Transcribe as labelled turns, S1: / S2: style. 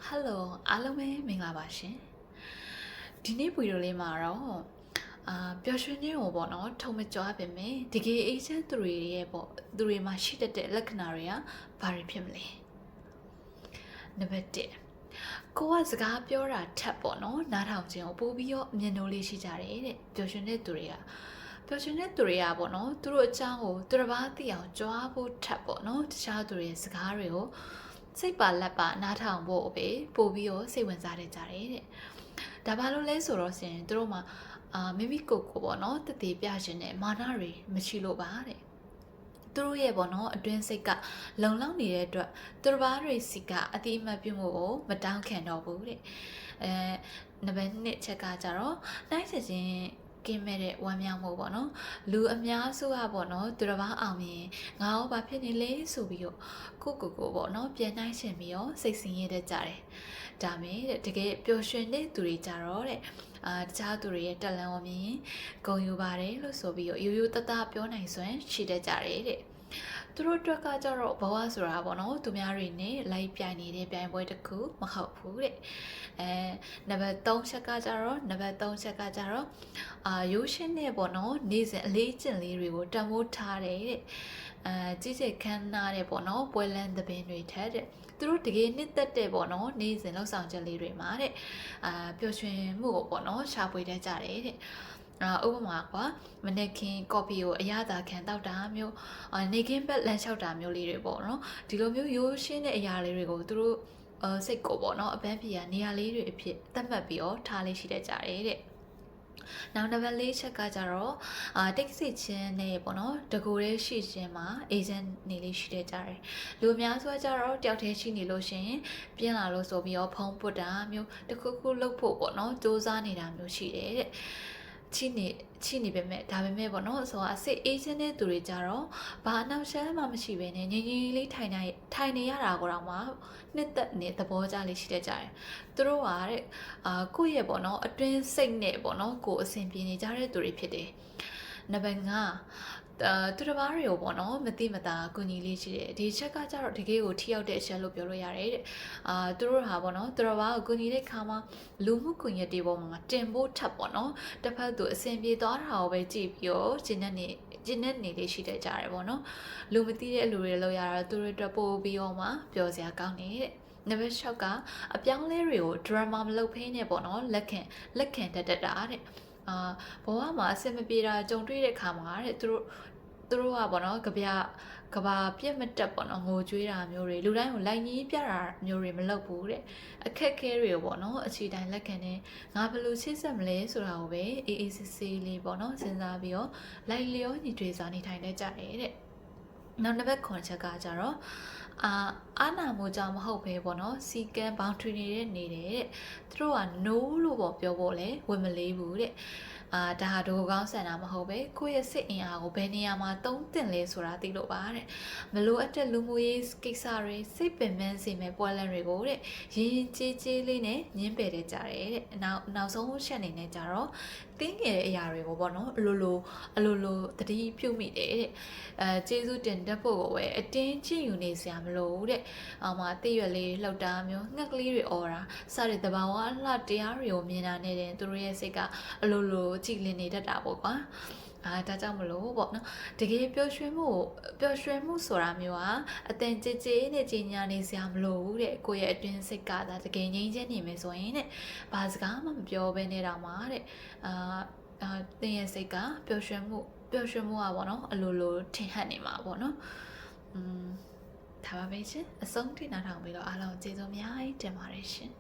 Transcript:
S1: Hello အားလုံးပဲမင်္ဂလာပါရှင်ဒီနေ့ဗီဒီယိုလေးမှာတော့ပျော်ရွှင်ခြင်းကိုပေါ့နော်ထုံမကြွားပြင်မယ်တကယ်အေးချမ်းသူတွေရဲ့ပေါ့သူတွေမှာရှိတတ်တဲ့လက္ခဏာတွေကဘာတွေဖြစ်မလဲနံပါတ်1ကိုကစကားပြောတာထက်ပေါ့နော်နားထောင်ခြင်းကိုပို့ပြီးတော့အမြင်နှိုးလေးရှိကြတယ်တဲ့ပျော်ရွှင်တဲ့သူတွေကပေါ့နော်သူတို့အကြောင်းကိုသူတစ်ပါးသိအောင်ကြွားဖို့ထက်ပေါ့နော်တခြားသူတွေရဲ့စကားတွေကိုစိတ်ပါလက်ပါနားထောင်ဖို့ပဲပို့ပြီးတော့စိတ်ဝင်စားနေကြတယ်တဲ့ဒါဘာလို့လဲဆိုတော့ရှင်သူတို့မှာမိမိကိုယ်ကိုပေါ့နော်တည်ပြခြင်းနဲ့မာနတွေမရှိလို့ပါတဲ့သူတို့ရဲ့ပေါ့နော်အတွင်းစိတ်ကလုံလောက်နေတဲ့အတွက်သူတစ်ပါးတွေစီကအတိအမှတ်ပြုမှုကိုမတောင်းခံတော့ဘူးတဲ့နံပါတ်2ချက်ကကြတော့နိုင်စခြင်းကင်းမဲ့တဲ့ဝမ်းမြောက်မှုပေါ့နော်လူအများစုကပေါ့နော်သူတစ်ပါးအောင်မြင်ငါရောဘာဖြစ်နေလဲဆိုပြီးတော့ကိုပေါ့နော်ပြန်နိုင်ရှင်ပြီးတော့စိတ်ဆင်းရဲတတ်ကြတယ်ဒါမဲ့တကယ်ပျော်ရွှင်တဲ့သူတွေကြတော့တဲ့တခြားသူတွေရဲ့တက်လန့်ဝမြင်ဂုဏ်ယူပါတယ်လို့ဆိုပြီးတော့ရိုးရိုးတသားပြောနိုင်စွမ်းရှိတတ်ကြတယ်တဲ့သူတို့အတွက်ကကြတော့ဘဝဆိုတာပေါ့နော်သူများတွေနဲ့လိုက်ပြိုင်နေတဲ့ပြိုင်ပွဲတစ်ခုမဟုတ်ဘူးတဲ့နံပါတ်3ချက်ကကြတော့ရိုးရှင်းတဲ့ပေါ့နော်နေ့စဉ်အလေးကျင့်လေးတွေကိုတန်ဖိုးထားတယ်တဲ့ကြီးကျယ်ခမ်းနားတဲ့ပေါ့နော်ပွဲလန်းသဘင်တွေထက်တဲ့သူတို့တကယ်နှစ်သက်တဲ့ပေါ့နော်နေ့စဉ်လောက်ဆောင်ချက်လေးတွေမှာတဲ့ပျော်ရွှင်မှုကိုပေါ့နော်ရှာဖွေတတ်ကြတယ်တဲ့ဥပမာကွာမနေ့ခင်ကော်ဖီကိုအရသာခံတောက်တာမျိုးနေကင်းဘက်လမ်းလျှောက်တာမျိုးလေးတွေပေါ့နော်ဒီလိုမျိုးရိုးရှင်းတဲ့အရာလေးတွေကိုသူတို့စိတ်ကိုပေါ့နော်အပန်းဖြေနေရာလေးတွေအဖြစ်သတ်မှတ်ပြီးတော့ထားလေးရှိတတ်ကြတယ်တဲ့နောက်နံပါတ်4ချက်ကကြတော့တိတ်ဆိတ်ခြင်းနဲ့ပေါ့နော်တကူလေးရှိခြင်းမှာအေဂျင့်နေလေးရှိတဲ့ကြတယ်လူအများစုကကြတော့တယောက်တည်းရှိနေလို့ရှိရင်ပြင်းလာလို့ဆိုပြီးတော့ဖုံးပုတ်တာမျိုးတခုခုလုပ်ဖို့ပေါ့နော်စူးစမ်းနေတာမျိုးရှိတယ်တဲ့ချိနေပေမဲ့ဒါပေမဲ့ပေါ့နော်ဆိုတော့စိတ်အေးချမ်းတဲ့သူတွေကြတော့ဘာအနောက်ရှမ်းမှမရှိဘဲနဲ့ငြိမ်ငြိမ်လေးထိုင်နေရတာကိုတော့မှနှစ်သက်နေသဘောကျလေးရှိတတ်ကြတယ်သူတို့ကတဲ့ကိုယ့်ရဲ့ပေါ့နော်အတွင်းစိတ်နဲ့ပေါ့နော်ကိုယ်အဆင်ပြေနေကြတဲ့သူတွေဖြစ်တယ်နံပါတ်5သူတစ်ပါးတွေကိုပေါ့နော်မတိမတာကုညီလေးရှိတယ်ဒီချက်ကကြတော့တကယ်ကိုထိရောက်တဲ့အချက်လို့ပြောလို့ရတယ်တဲ့သူတို့ဟာပေါ့နော်သူတစ်ပါးကိုကုညီတဲ့ခါမှာလူမှုကွန်ရက်တွေပေါ်မှာတင်ဖို့ထပ်ပေါ့နော်တစ်ဖက်သူအဆင်ပြေသွားတာကိုပဲကြည့်ပြီးတော့ကျင်းနေလေးရှိတတ်ကြတယ်ပေါ့နော်လူမသိတဲ့လူတွေလောက်ရတာသူတွေအတွက်ပို့ပြီးတော့မှပျော်စရာကောင်းနေတဲ့နံပါတ်6ကအပြောင်းလဲတွေကို drama မလုပ်ဖ ೇನೆ ပေါ့နော်လက်ခံတတ်တာတဲ့ဘဝမှာအဆင်မပြေတာကြုံတွေ့တဲ့ခါမှာတဲ့သူတို့ကပေါ့နော်ကဘာပြက်မတက်ပေါ့နော်ငိုကြွေးတာမျိုးတွေလူတိုင်းကိုလိုက်ကြီးပြတာမျိုးတွေမလုပ်ဘူးတဲ့အခက်ခဲတွေကိုပေါ့နော်အခြေတိုင်းလက်ခံနေငါဘယ်လိုချိတ်ဆက်မလဲဆိုတာကိုပဲအေးအေးဆေးဆေးလေးပေါ့နော်စဉ်းစားပြီးတော့လိုက်လျောညီတွေစွာနေထိုင်တတ်ကြတယ်တဲ့နောက်တစ်ခါချက်ကကြတော့အာနာမို့ကြောင့်မဟုတ်ပဲပေါ့နော်စီကံ boundary နေတယ်တဲ့သူတို့က no လို့ပေါ့ပြောဖို့လဲဝင်မလေးဘူးတဲ့ဒါဟာဒိုကောင်းဆန်တာမဟုတ်ပဲကိုယ့်ရဲ့စိတ်အင်အားကိုဘယ်နေရာမှာသုံးသင့်လဲဆိုတာသိလို့ပါတဲ့မလိုအပ်တဲ့လူမှုရေးကိစ္စတွေစိတ်ပင်ပန်းစေမဲ့ပွဲလန့်တွေကိုတဲ့ရင်းကြေးလေးနဲ့ညှင်းပယ်တတ်ကြတယ်တဲ့နောက်ဆုံးချက်အနေနဲ့ကြတော့တင်းငယ်တဲ့အရာတွေကိုပေါ့နော်အလိုလိုတတိပြုတ်မိတယ်တဲ့ကျေးဇူးတင်တတ်ဖို့ကိုပဲအတင်းကြည့်ယူနေစရာမလိုဘူးတဲ့မှာတည့်ရွက်လေးလှုပ်တာမျိုးငှက်ကလေးတွေអော်တာစတဲ့တဘာဝအလှတရားတွေကိုမြင်တာနဲ့သူတို့ရဲ့စိတ်ကအလိုကြည်လင်နေတတ်တာပေါ့ကွာဒါကြောင့်မလို့ပေါ့နော်တကယ်ပျော်ရွှင်မှုဆိုတာမျိုးဟာအတန်ကြည်နဲ့ကြီးညာနေစရာမလိုဘူးတဲ့ကိုယ့်ရဲ့အတွင်းစိတ်ကသာတကယ်ငြိမ်းချမ်းနေမယ်ဆိုရင်တဲ့ဘာစကားမှမပြောဘဲနဲ့တော့မှာတဲ့တင်းရဲ့စိတ်ကပျော်ရွှင်မှုကပေါ့နော်အလိုထင်ဟပ်နေမှာပေါ့နော်ဒါပါပဲရှင်အဆုံးထိနားထောင်ပြီးတော့အားလုံးကျေးဇူးအများကြီးတင်ပါတယ်ရှင်